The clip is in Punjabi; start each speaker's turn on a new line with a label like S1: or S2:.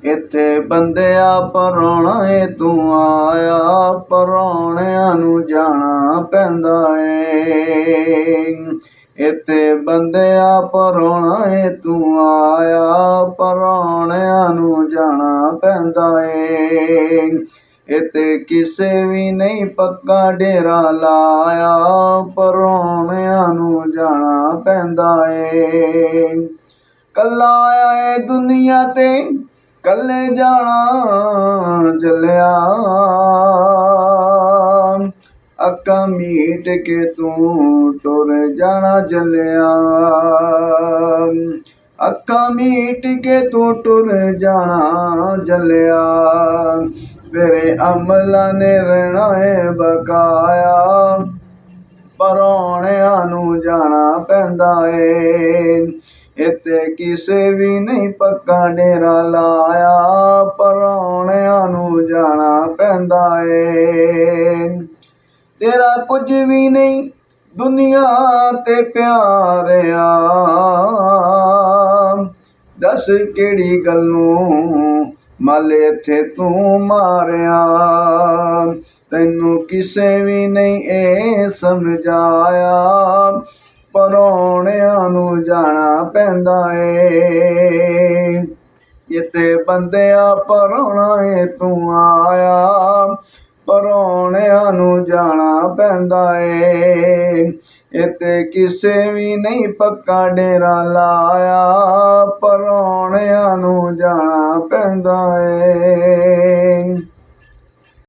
S1: ਇੱਥੇ ਬੰਦਿਆ ਪਰਾਉਣਾ ਏ ਤੂੰ ਆਇਆ, ਪਰਾਉਣਿਆਂ ਨੂੰ ਜਾਣਾ ਪੈਂਦਾ ਏ। ਇੱਥੇ ਬੰਦਿਆ ਪਰਾਉਣਾ ਏ ਤੂੰ ਆਇਆ, ਪਰਾਉਣਿਆਂ ਨੂੰ ਜਾਣਾ ਪੈਂਦਾ ਏ। ਇੱਥੇ ਕਿਸੇ ਵੀ ਨਹੀਂ ਪੱਕਾ ਡੇਰਾ ਲਾਇਆ, ਪਰਾਉਣਿਆਂ ਨੂੰ ਜਾਣਾ ਪੈਂਦਾ ਏ। ਕੱਲਾ ਆਇਆ ਏ ਦੁਨੀਆ ਤੇ ਕੱਲੇ ਜਾਣਾ ਚੱਲਿਆ, ਅੱਖਾਂ ਮੀਟ ਕੇ ਤੂੰ ਟੁਰ ਜਾਣਾ ਚੱਲਿਆ। ਅੱਖਾਂ ਮੀਟ ਕੇ ਤੂੰ ਟੁਰ ਜਾਣਾ ਚੱਲਿਆ, ਤੇਰੇ ਅਮਲਾਂ ਨੇ ਰਹਿਣਾ ਏ ਬਕਾਇਆ, ਪਰਾਉਣਿਆਂ ਨੂੰ ਜਾਣਾ ਪੈਂਦਾ ਏ। ਇੱਥੇ ਕਿਸੇ ਵੀ ਨਹੀਂ ਪੱਕਾ ਡੇਰਾ ਲਾਇਆ, ਪਰਾਉਣਿਆਂ ਨੂੰ ਜਾਣਾ ਪੈਂਦਾ ਏ। ਤੇਰਾ ਕੁਝ ਵੀ ਨਹੀਂ ਦੁਨੀਆ ਤੇ ਪਿਆਰਿਆ, ਦੱਸ ਕਿਹੜੀ ਗੱਲੋਂ ਮਲ ਇੱਥੇ ਤੂੰ ਮਾਰਿਆ। ਤੈਨੂੰ ਕਿਸੇ ਵੀ ਨਹੀਂ ਇਹ ਸਮਝਾਇਆ, ਪਰਾਉਣਿਆਂ ਨੂੰ ਜਾਣਾ ਪੈਂਦਾ ਏ। ਇੱਥੇ ਬੰਦਿਆ ਪਰਾਉਣਾ ਏ ਤੂੰ ਆਇਆ, ਪਰਾਉਣਿਆਂ ਨੂੰ ਜਾਣਾ ਪੈਂਦਾ ਏ। ਇੱਥੇ ਕਿਸੇ ਵੀ ਨਹੀਂ ਪੱਕਾ ਡੇਰਾ ਲਾਇਆ, ਪਰਾਉਣਿਆਂ ਨੂੰ ਜਾਣਾ ਪੈਂਦਾ ਏ।